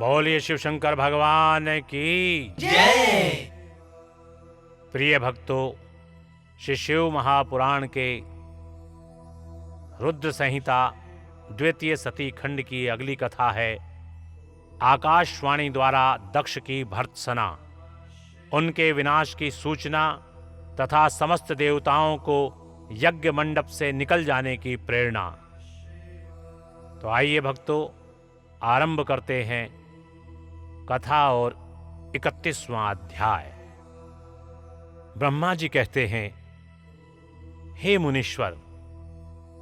बोलिए शिव शंकर भगवान की जय। प्रिय भक्तों, श्री शिव महापुराण के रुद्र संहिता द्वितीय सती खंड की अगली कथा है आकाशवाणी द्वारा दक्ष की भर्त्सना, उनके विनाश की सूचना तथा समस्त देवताओं को यज्ञ मंडप से निकल जाने की प्रेरणा। तो आइए भक्तों, आरंभ करते हैं कथा और 31वां अध्याय। ब्रह्मा जी कहते हैं, हे मुनीश्वर,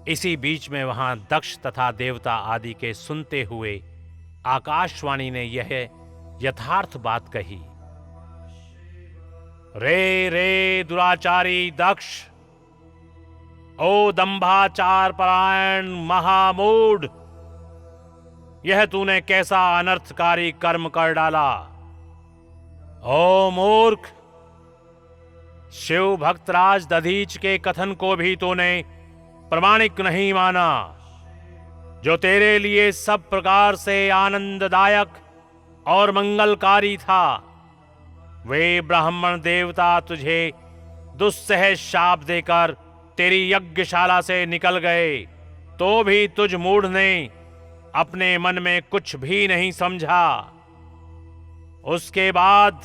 इसी बीच में वहां दक्ष तथा देवता आदि के सुनते हुए आकाशवाणी ने यह यथार्थ बात कही। रे रे दुराचारी दक्ष, ओ दंभाचार परायण महामूढ़, यह तूने कैसा अनर्थकारी कर्म कर डाला। ओ मूर्ख, शिव भक्तराज दधीच के कथन को भी तूने प्रमाणिक नहीं माना, जो तेरे लिए सब प्रकार से आनंददायक और मंगलकारी था। वे ब्राह्मण देवता तुझे दुस्सह शाप देकर तेरी यज्ञशाला से निकल गए, तो भी तुझ मूढ़ ने अपने मन में कुछ भी नहीं समझा। उसके बाद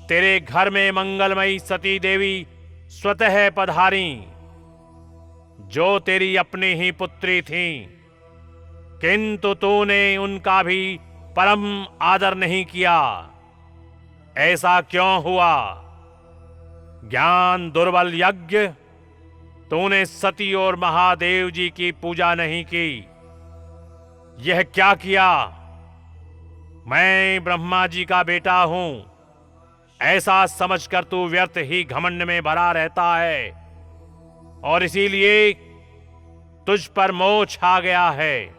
तेरे घर में मंगलमयी सती देवी स्वतः पधारी, जो तेरी अपनी ही पुत्री थी, किंतु तूने उनका भी परम आदर नहीं किया। ऐसा क्यों हुआ? ज्ञान दुर्बल यज्ञ, तूने सती और महादेव जी की पूजा नहीं की। यह क्या किया? मैं ब्रह्मा जी का बेटा हूं, ऐसा समझकर तू व्यर्थ ही घमंड में भरा रहता है, और इसीलिए तुझ पर मोह छा गया है।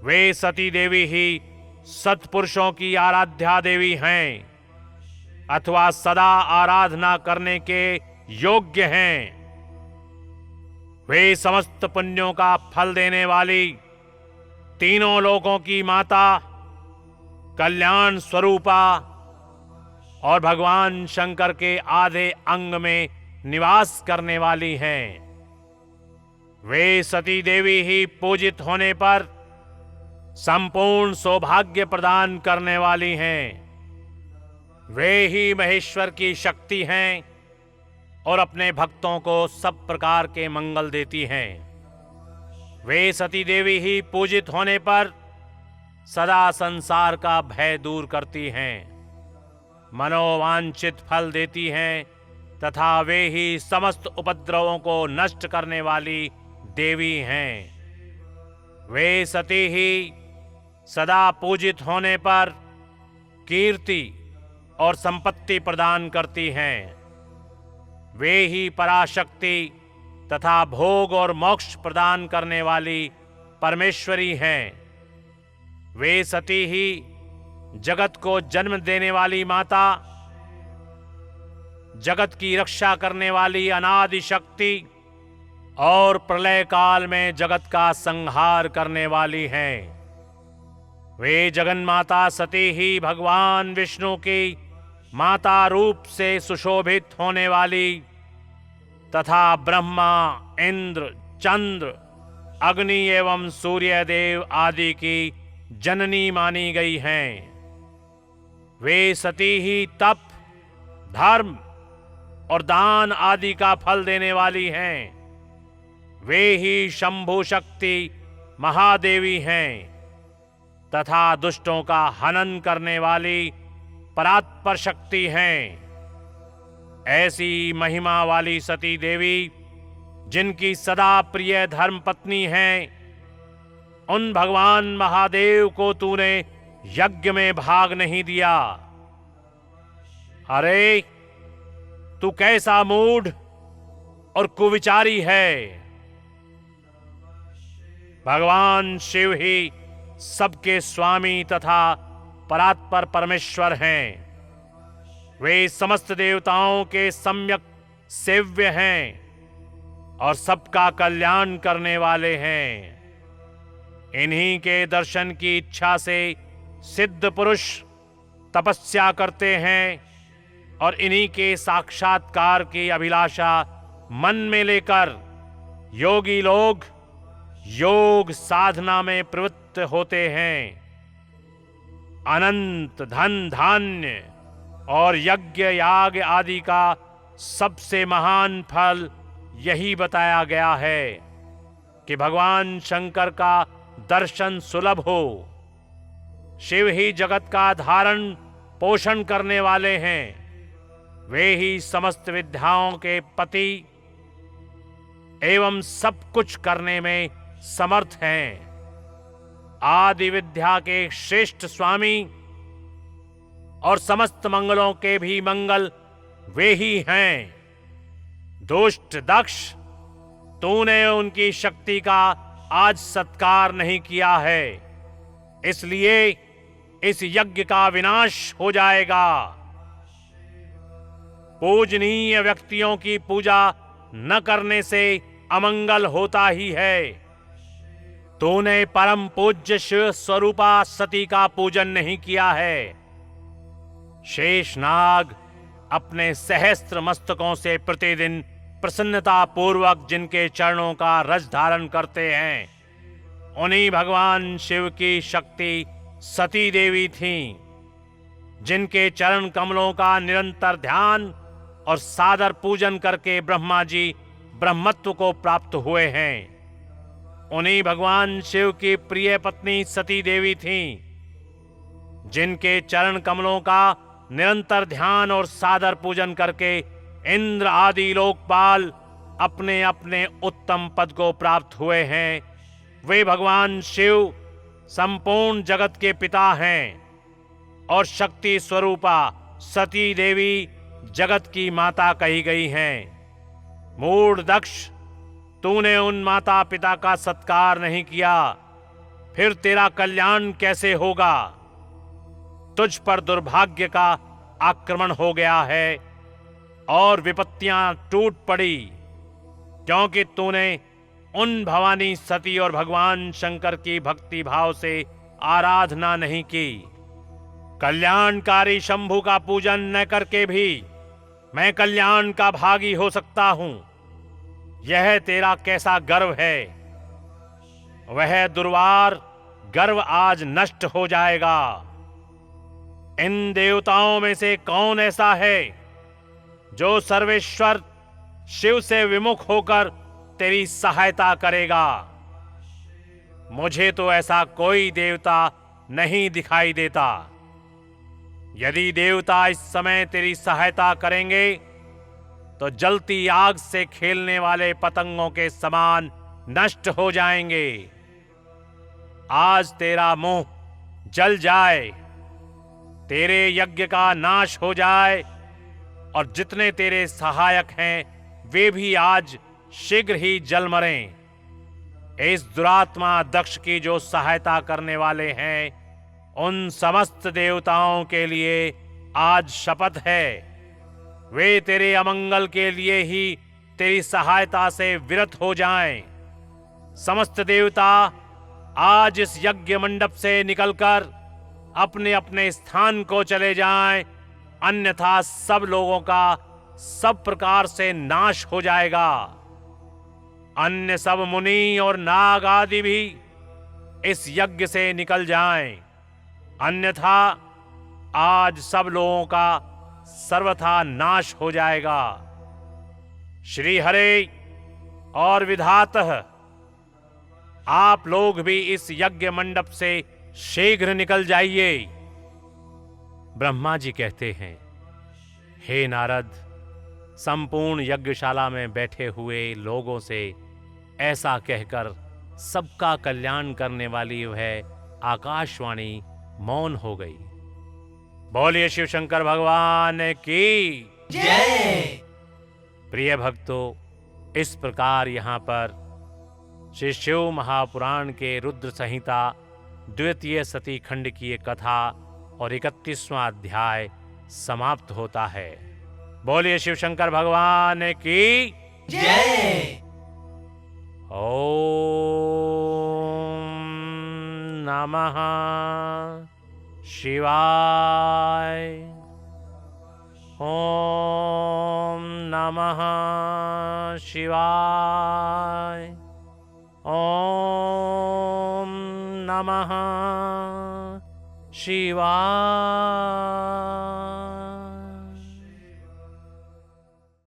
वे सती देवी ही सत्पुरुषों की आराध्या देवी हैं, अथवा सदा आराधना करने के योग्य हैं। वे समस्त पुण्यों का फल देने वाली, तीनों लोकों की माता, कल्याण स्वरूपा और भगवान शंकर के आधे अंग में निवास करने वाली हैं। वे सती देवी ही पूजित होने पर संपूर्ण सौभाग्य प्रदान करने वाली हैं। वे ही महेश्वर की शक्ति हैं और अपने भक्तों को सब प्रकार के मंगल देती हैं। वे सती देवी ही पूजित होने पर सदा संसार का भय दूर करती हैं, मनोवांछित फल देती हैं, तथा वे ही समस्त उपद्रवों को नष्ट करने वाली देवी हैं। वे सती ही सदा पूजित होने पर कीर्ति और संपत्ति प्रदान करती हैं। वे ही पराशक्ति तथा भोग और मोक्ष प्रदान करने वाली परमेश्वरी हैं। वे सती ही जगत को जन्म देने वाली माता, जगत की रक्षा करने वाली अनादि शक्ति और प्रलय काल में जगत का संहार करने वाली हैं। वे जगन्माता सती ही भगवान विष्णु की माता रूप से सुशोभित होने वाली तथा ब्रह्मा, इंद्र, चंद्र, अग्नि एवं सूर्य देव आदि की जननी मानी गई हैं। वे सती ही तप, धर्म और दान आदि का फल देने वाली हैं। वे ही शंभु शक्ति महादेवी हैं तथा दुष्टों का हनन करने वाली परात्पर शक्ति हैं। ऐसी महिमा वाली सती देवी, जिनकी सदा प्रिय धर्म पत्नी हैं, उन भगवान महादेव को तूने यज्ञ में भाग नहीं दिया। अरे, तू कैसा मूढ़ और कुविचारी है। भगवान शिव ही सबके स्वामी तथा परात्पर परमेश्वर हैं। वे समस्त देवताओं के सम्यक सेव्य हैं और सबका कल्याण करने वाले हैं। इन्हीं के दर्शन की इच्छा से सिद्ध पुरुष तपस्या करते हैं और इन्हीं के साक्षात्कार की अभिलाषा मन में लेकर योगी लोग योग साधना में प्रवृत्त होते हैं। अनंत धन धान्य और यज्ञ याग आदि का सबसे महान फल यही बताया गया है कि भगवान शंकर का दर्शन सुलभ हो। शिव ही जगत का धारण पोषण करने वाले हैं। वे ही समस्त विद्याओं के पति एवं सब कुछ करने में समर्थ हैं। आदि विद्या के श्रेष्ठ स्वामी और समस्त मंगलों के भी मंगल वे ही हैं। दुष्ट दक्ष, तूने उनकी शक्ति का आज सत्कार नहीं किया है, इसलिए इस यज्ञ का विनाश हो जाएगा। पूजनीय व्यक्तियों की पूजा न करने से अमंगल होता ही है। तूने परम पूज्य शिव स्वरूपा सती का पूजन नहीं किया है। शेषनाग अपने सहस्त्र मस्तकों से प्रतिदिन प्रसन्नता पूर्वक जिनके चरणों का रस धारण करते हैं, उन्हीं भगवान शिव की शक्ति सती देवी थीं, जिनके चरण कमलों का निरंतर ध्यान और सादर पूजन करके ब्रह्मा जी ब्रह्मत्व को प्राप्त हुए हैं। उन्हीं भगवान शिव की प्रिय पत्नी सती देवी थीं, जिनके चरण कमलों का निरंतर ध्यान और सादर पूजन करके इंद्र आदि लोकपाल अपने अपने उत्तम पद को प्राप्त हुए हैं। वे भगवान शिव संपूर्ण जगत के पिता हैं और शक्ति स्वरूपा सती देवी जगत की माता कही गई हैं। मूढ़ दक्ष, तूने उन माता पिता का सत्कार नहीं किया, फिर तेरा कल्याण कैसे होगा? तुझ पर दुर्भाग्य का आक्रमण हो गया है और विपत्तियां टूट पड़ी, क्योंकि तूने उन भवानी सती और भगवान शंकर की भक्ति भाव से आराधना नहीं की। कल्याणकारी शंभु का पूजन न करके भी मैं कल्याण का भागी हो सकता हूं। यह तेरा कैसा गर्व है? वह दुर्वार गर्व आज नष्ट हो जाएगा। इन देवताओं में से कौन ऐसा है जो सर्वेश्वर शिव से विमुख होकर तेरी सहायता करेगा? मुझे तो ऐसा कोई देवता नहीं दिखाई देता। यदि देवता इस समय तेरी सहायता करेंगे तो जलती आग से खेलने वाले पतंगों के समान नष्ट हो जाएंगे। आज तेरा मुंह जल जाए, तेरे यज्ञ का नाश हो जाए और जितने तेरे सहायक हैं वे भी आज शीघ्र ही जल मरें। इस दुरात्मा दक्ष की जो सहायता करने वाले हैं, उन समस्त देवताओं के लिए आज शपथ है, वे तेरे अमंगल के लिए ही तेरी सहायता से विरत हो जाएं। समस्त देवता आज इस यज्ञ मंडप से निकलकर अपने अपने स्थान को चले जाएं, अन्यथा सब लोगों का सब प्रकार से नाश हो जाएगा। अन्य सब मुनि और नाग आदि भी इस यज्ञ से निकल जाएं, अन्यथा आज सब लोगों का सर्वथा नाश हो जाएगा। श्री हरे और विधातः, आप लोग भी इस यज्ञ मंडप से शीघ्र निकल जाइए। ब्रह्मा जी कहते हैं, हे नारद, संपूर्ण यज्ञशाला में बैठे हुए लोगों से ऐसा कहकर सबका कल्याण करने वाली वह आकाशवाणी मौन हो गई। बोलिए शिव शंकर भगवान की जय। प्रिय भक्तों, इस प्रकार यहाँ पर श्री शिव महापुराण के रुद्र संहिता द्वितीय सती खंड की एक कथा और 31वां अध्याय समाप्त होता है। बोलिए शिव शंकर भगवान की जय। ओम नमः शिवाय। ओम नमः शिवाय। ओम नमः शिवाय।